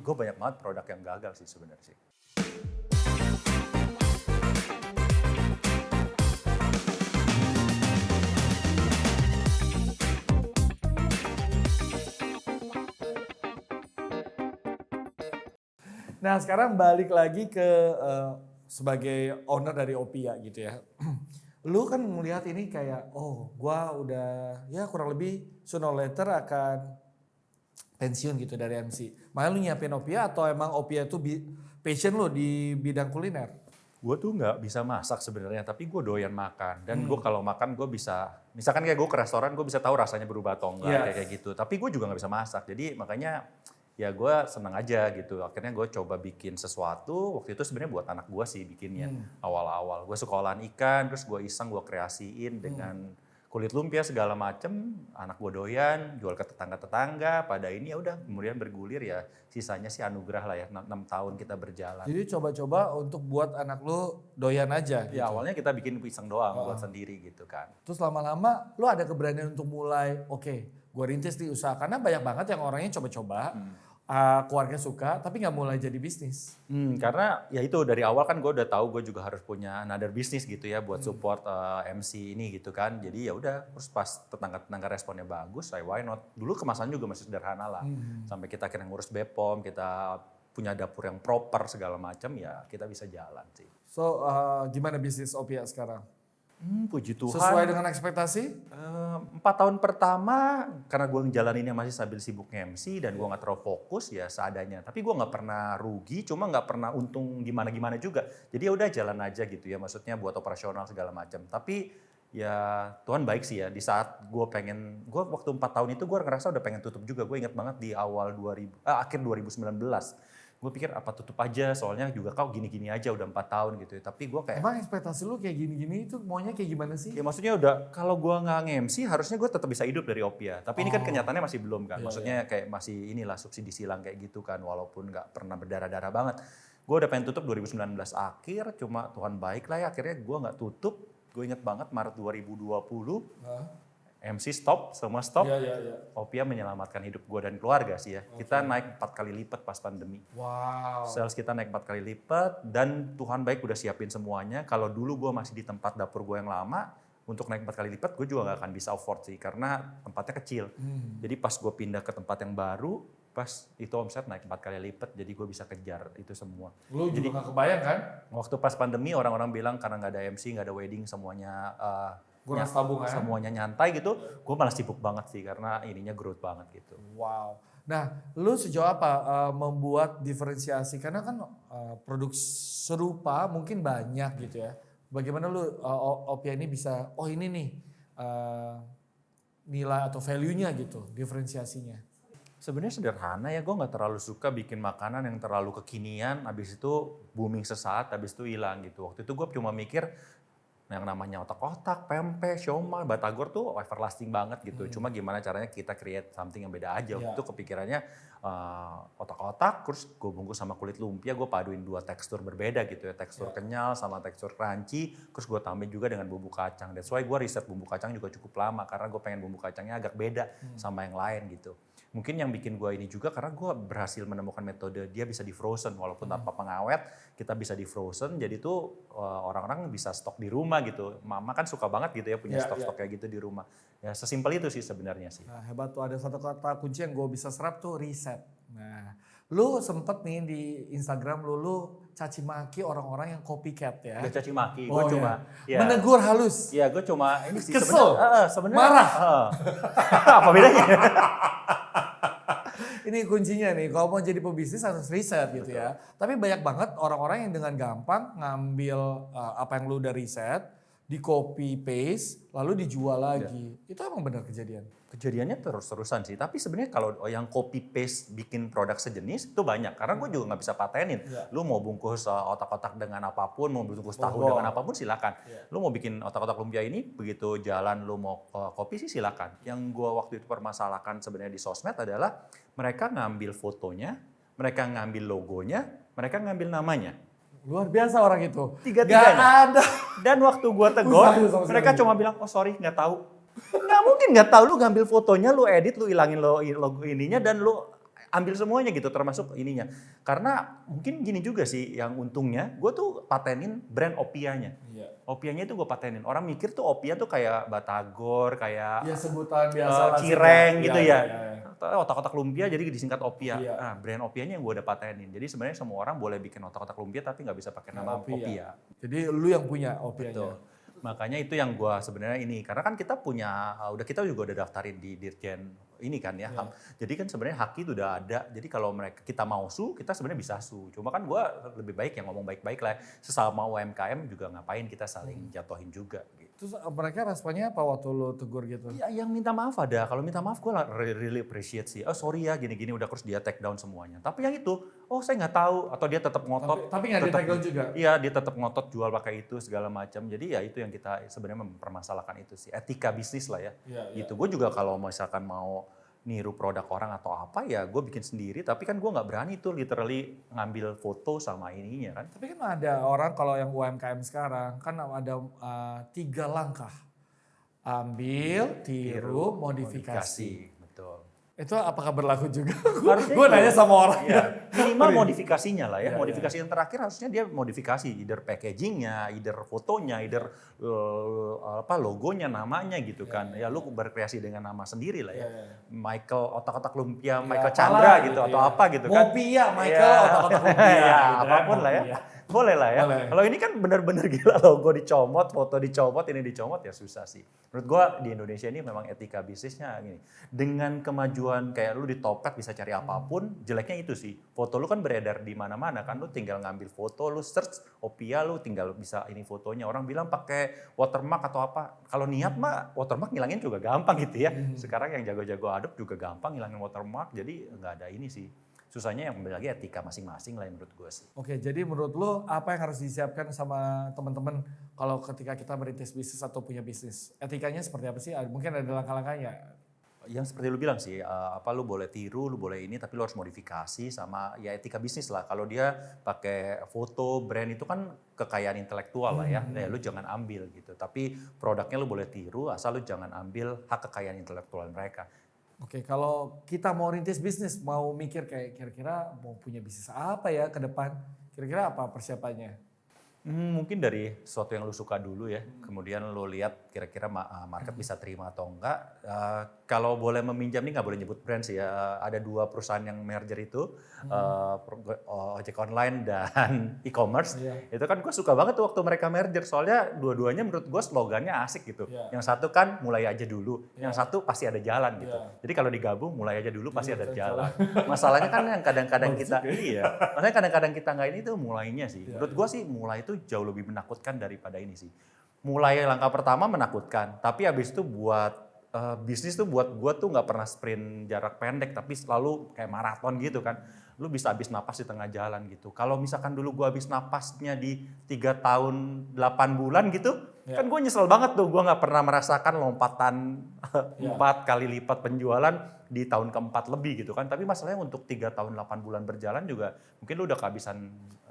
gue banyak banget produk yang gagal sih sebenarnya sih. Nah sekarang balik lagi ke sebagai owner dari Opia gitu ya. Lu kan melihat ini kayak, oh gua udah ya kurang lebih sooner or later akan pensiun gitu dari MC. Makanya lu nyiapin Opia atau emang Opia itu passion lu di bidang kuliner? Gue tuh nggak bisa masak sebenarnya, tapi gue doyan makan. Dan gue kalau makan gue bisa, misalkan kayak gue ke restoran gue bisa tahu rasanya berubah atau enggak kayak gitu. Tapi gue juga nggak bisa masak, jadi makanya ya gue seneng aja gitu. Akhirnya gue coba bikin sesuatu, waktu itu sebenarnya buat anak gue sih bikinnya awal-awal. Gue suka olahan ikan, terus gue iseng gue kreasiin dengan kulit lumpia segala macem, anak gue doyan, jual ke tetangga-tetangga, pada ini ya udah kemudian bergulir ya, sisanya sih anugerah lah ya, 6 tahun kita berjalan. Jadi coba-coba untuk buat anak lu doyan aja gitu. Ya awalnya kita bikin pisang doang buat sendiri gitu kan. Terus lama-lama lu ada keberanian untuk mulai, oke, gue rintis di usaha. Karena banyak banget yang orangnya coba-coba, keluarga suka, tapi nggak mulai jadi bisnis. Karena ya itu dari awal kan gue udah tahu gue juga harus punya another business gitu ya buat support MC ini gitu kan. Jadi ya udah, terus pas tetangga-tetangga responnya bagus, why not? Dulu kemasan juga masih sederhana lah. Sampai kita akhirnya ngurus BPOM, kita punya dapur yang proper segala macam, ya kita bisa jalan sih. So gimana bisnis Opia sekarang? Puji Tuhan. Sesuai dengan ekspektasi? 4 tahun pertama karena gue ngejalaninnya masih sambil sibuk MC dan gue nggak terlalu fokus ya seadanya. Tapi gue nggak pernah rugi, cuma nggak pernah untung gimana-gimana juga. Jadi ya udah jalan aja gitu ya, maksudnya buat operasional segala macam. Tapi ya Tuhan baik sih ya, di saat gue waktu 4 tahun itu gue ngerasa udah pengen tutup juga. Gue ingat banget di akhir 2019. Gue pikir apa tutup aja, soalnya juga kau gini-gini aja udah 4 tahun gitu ya. Tapi gue kayak, Emang ekspektasi lu kayak gini-gini itu maunya kayak gimana sih? ya maksudnya udah kalau gue nggak nge-MC harusnya gue tetap bisa hidup dari Opia. Tapi ini kan kenyataannya masih belum kan. Maksudnya kayak masih inilah subsidi silang kayak gitu kan. Walaupun nggak pernah berdarah-darah banget. Gue udah pengen tutup 2019 akhir, cuma Tuhan baik lah ya. Akhirnya gue nggak tutup. Gue inget banget Maret 2020. MC stop, semua stop. Opia menyelamatkan hidup gue dan keluarga sih ya. Kita naik 4 kali lipat pas pandemi. Wow. Sales kita naik 4 kali lipat dan Tuhan baik udah siapin semuanya. Kalau dulu gue masih di tempat dapur gue yang lama, untuk naik 4 kali lipat gue juga gak akan bisa afford sih karena tempatnya kecil. Jadi pas gue pindah ke tempat yang baru, pas itu omset naik 4 kali lipat, jadi gue bisa kejar itu semua. Lu juga gak kebayang kan? Waktu pas pandemi orang-orang bilang karena gak ada MC, gak ada wedding, semuanya Kuras tabungan. semuanya nyantai gitu, gue malah sibuk banget sih karena ininya growth banget gitu. Wow. Nah, lu sejauh apa membuat diferensiasi? Karena kan produk serupa mungkin banyak gitu ya. Bagaimana lu Opia ini bisa, oh ini nih nilai atau value-nya gitu, diferensiasinya? Sebenarnya sederhana ya, gue nggak terlalu suka bikin makanan yang terlalu kekinian, habis itu booming sesaat, habis itu hilang gitu. Waktu itu gue cuma mikir, yang namanya otak-otak, pempek, siomay, batagor tuh everlasting banget gitu. Cuma gimana caranya kita create something yang beda aja. Waktu itu kepikirannya otak-otak, terus gue bungkus sama kulit lumpia, gue paduin 2 tekstur berbeda gitu ya. Tekstur kenyal sama tekstur crunchy, terus gue tambahin juga dengan bumbu kacang. That's why gue riset bumbu kacang juga cukup lama, karena gue pengen bumbu kacangnya agak beda sama yang lain gitu. Mungkin yang bikin gue ini juga karena gue berhasil menemukan metode dia bisa di frozen walaupun tanpa pengawet, kita bisa di frozen, jadi tuh orang-orang bisa stok di rumah gitu. Mama kan suka banget gitu ya punya stok-stok kayak gitu di rumah. Ya sesimpel itu sih sebenarnya sih. Nah, hebat tuh, ada satu kata kunci yang gue bisa serap tuh riset. Nah, lu sempet nih di Instagram lu caci maki orang-orang yang copycat ya. Gak caci maki, Oh, gue cuma ya, menegur halus. ya gue cuma ini sih Kesel. sebenarnya Marah. Apa bedanya? Ini kuncinya nih, kalau mau jadi pebisnis harus riset gitu ya. Tapi banyak banget orang-orang yang dengan gampang ngambil apa yang lu udah riset, di copy paste, lalu dijual lagi. Itu emang benar kejadian? Kejadiannya terus-terusan sih, tapi sebenarnya kalau yang copy paste bikin produk sejenis itu banyak, karena gue juga nggak bisa patenin. Lu mau bungkus otak-otak dengan apapun, mau bungkus tahu dengan apapun silakan. Lu mau bikin otak-otak lumpia ini, begitu jalan lu mau copy sih silakan. Yang gue waktu itu permasalahkan sebenarnya di sosmed adalah mereka ngambil fotonya, mereka ngambil logonya, mereka ngambil namanya. Luar biasa orang itu. Tiga-tiganya. Gak ada. Dan waktu gue tegur, mereka cuma bilang, oh sorry nggak tahu. Nggak mungkin nggak tahu, lu ngambil fotonya, lu edit, lu ilangin logo ininya, dan lu ambil semuanya gitu termasuk ininya. Karena mungkin gini juga sih yang untungnya gue tuh patenin brand Opia-nya. Iya. Opia-nya itu gue patenin. Orang mikir tuh Opia tuh kayak batagor, kayak Ya sebutan biasa lah. cireng gitu ya. Iya. Otak-otak lumpia jadi disingkat Opia. Opia. Nah, brand Opia-nya yang gue udah patenin. Jadi sebenarnya semua orang boleh bikin otak-otak lumpia tapi nggak bisa pakai nama Opia. Jadi lu yang punya Opia-nya. Betul. Makanya itu yang gue sebenarnya ini. Karena kan kita punya, kita juga udah daftarin di Dirjen ini kan ya. Jadi kan sebenarnya hak itu udah ada. Jadi kalau kita mau sue, kita sebenarnya bisa sue. Cuma kan gue lebih baik yang ngomong baik-baik lah. Sesama UMKM juga ngapain kita saling jatuhin juga gitu. Terus mereka responnya apa waktu lu tegur gitu? Ya yang minta maaf ada. Kalau minta maaf gue really appreciate sih. Oh sorry ya gini-gini udah terus dia take down semuanya. Tapi yang itu, oh saya nggak tahu. Atau dia tetap ngotot. Tapi nggak di take down juga? Iya dia tetap ngotot jual pakai itu segala macam. Jadi ya itu yang kita sebenarnya mempermasalahkan itu sih. Etika bisnis lah ya. Gitu. Gue juga kalau misalkan mau niru produk orang atau apa ya gue bikin sendiri. Tapi kan gue nggak berani tuh literally ngambil foto sama ininya kan. Tapi kan ada orang kalau yang UMKM sekarang kan ada 3 langkah. Ambil, tiru, modifikasi. Betul. Itu apakah berlaku juga? Harusnya Gue nanya sama orang. Ya, minimal modifikasinya lah ya. Iya, Modifikasi yang terakhir harusnya dia modifikasi. Either packagingnya, either fotonya, either logonya, namanya gitu kan. Ya lu berkreasi dengan nama sendiri lah ya. Michael otak-otak lumpia, Michael Chandra gitu atau apa gitu kan. Mopia, Michael otak-otak lumpia. Ya, gitu apapun lah ya. Boleh lah ya. Kalau ini kan benar-benar gila logo dicomot, foto dicomot, ini dicomot ya susah sih. Menurut gua di Indonesia ini memang etika bisnisnya gini. Dengan kemajuan kayak lu di Topet bisa cari apapun, jeleknya itu sih. Foto lu kan beredar di mana-mana kan, lu tinggal ngambil foto, lu search Opia lu tinggal bisa ini fotonya. Orang bilang pakai watermark atau apa. Kalau niat mah watermark ngilangin juga gampang gitu ya. Sekarang yang jago-jago Adobe juga gampang ngilangin watermark, jadi nggak ada ini sih. Susahnya yang lagi etika masing-masing lah menurut gue sih. Oke, jadi menurut lu apa yang harus disiapkan sama teman-teman kalau ketika kita merintis bisnis atau punya bisnis? Etikanya seperti apa sih? Mungkin ada langkah-langkahnya. Yang seperti lu bilang sih, lu boleh tiru, lu boleh ini, tapi lu harus modifikasi sama ya etika bisnis lah. Kalau dia pakai foto, brand itu kan kekayaan intelektual lah ya. Ya lu jangan ambil gitu. Tapi produknya lu boleh tiru, asal lu jangan ambil hak kekayaan intelektual mereka. Oke, kalau kita mau rintis bisnis, mau mikir kayak kira-kira mau punya bisnis apa ya ke depan, kira-kira apa persiapannya? Mungkin dari sesuatu yang lu suka dulu ya, kemudian lu lihat kira-kira market bisa terima atau enggak. Kalau boleh meminjam nih nggak boleh nyebut brand sih ya, ada 2 perusahaan yang merger itu, ojek online dan e-commerce. Itu kan gue suka banget tuh waktu mereka merger, soalnya dua-duanya menurut gue slogannya asik gitu. Yang satu kan mulai aja dulu, yang satu pasti ada jalan gitu. Jadi kalau digabung mulai aja dulu pasti ada jalan. Masalahnya kan yang kadang-kadang kita, masalahnya kadang-kadang kita nggak ini tuh mulainya sih. Menurut gue sih mulai itu jauh lebih menakutkan daripada ini sih. Mulai langkah pertama menakutkan, tapi habis itu buat bisnis tuh buat gue tuh nggak pernah sprint jarak pendek, tapi selalu kayak maraton gitu kan. Lu bisa habis napas di tengah jalan gitu. Kalau misalkan dulu gue habis napasnya di 3 tahun 8 bulan gitu, kan gue nyesel banget tuh. Gue nggak pernah merasakan lompatan 4 kali lipat penjualan di tahun keempat lebih gitu kan. Tapi masalahnya untuk 3 tahun 8 bulan berjalan juga mungkin lu udah kehabisan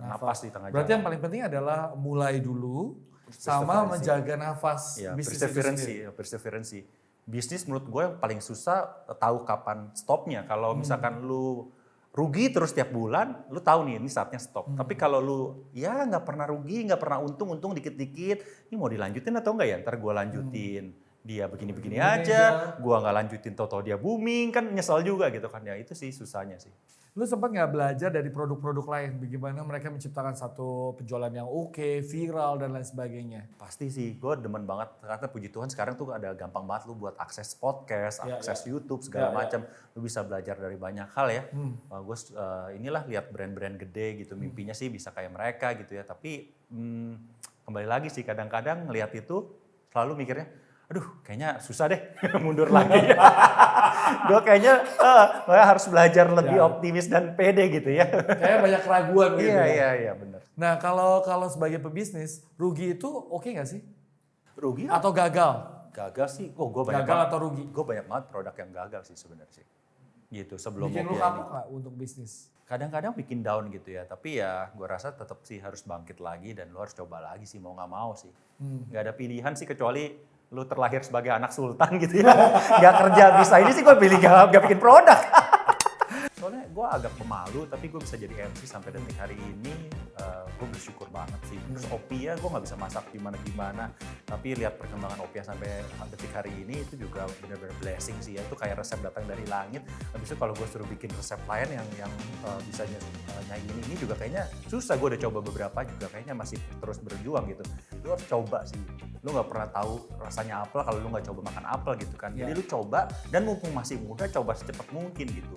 napas di tengah jalan. Berarti yang paling penting adalah mulai dulu sama menjaga nafas bisnis itu sendiri. Perseverance. Bisnis menurut gue yang paling susah tahu kapan stopnya. Kalau misalkan lu rugi terus tiap bulan, lu tahu nih ini saatnya stop. Tapi kalau lu ya nggak pernah rugi, nggak pernah untung dikit-dikit, ini mau dilanjutin atau enggak ya? Ntar gue lanjutin. Dia begini-begini aja, gua nggak lanjutin tau-tau dia booming, kan nyesel juga gitu kan. Ya itu sih susahnya sih. Lu sempat nggak belajar dari produk-produk lain, bagaimana mereka menciptakan satu penjualan yang oke, viral dan lain sebagainya? Pasti sih, gue demen banget karena puji Tuhan sekarang tuh ada gampang banget lu buat akses podcast, akses YouTube segala macam. Lu bisa belajar dari banyak hal ya. Gue inilah lihat brand-brand gede gitu, mimpinya sih bisa kayak mereka gitu ya. Tapi kembali lagi sih kadang-kadang ngelihat itu selalu mikirnya, aduh kayaknya susah deh mundur lagi. Gue kayaknya harus belajar lebih optimis dan pede gitu ya. Kayak banyak keraguan gitu. Iya benar. Nah kalau sebagai pebisnis, rugi itu oke nggak sih? Rugi atau gagal? Gagal sih, gue banyak gagal atau rugi? Gue banyak banget produk yang gagal sih sebenarnya sih. Gitu sebelum bikin lu kapok nggak untuk bisnis? Kadang-kadang bikin down gitu ya, tapi ya gue rasa tetap sih harus bangkit lagi dan lu harus coba lagi sih mau nggak mau sih. Gak ada pilihan sih kecuali lu terlahir sebagai anak sultan gitu ya. Gak kerja bisa ini sih gue pilih gak bikin produk. Soalnya gue agak pemalu, tapi gue bisa jadi MC sampai detik hari ini. Gue bersyukur banget sih. Terus Opia gue nggak bisa masak gimana-gimana, tapi lihat perkembangan Opia sampai detik hari ini itu juga benar-benar blessing sih ya. Itu kayak resep datang dari langit. Habis itu kalau gue suruh bikin resep lain yang bisa nyanyiin ini juga kayaknya susah. Gue udah coba beberapa juga kayaknya masih terus berjuang gitu. Lu harus coba sih. Lu nggak pernah tahu rasanya apel kalau lu nggak coba makan apel gitu kan. Jadi lu coba, dan mumpung masih muda coba secepat mungkin gitu.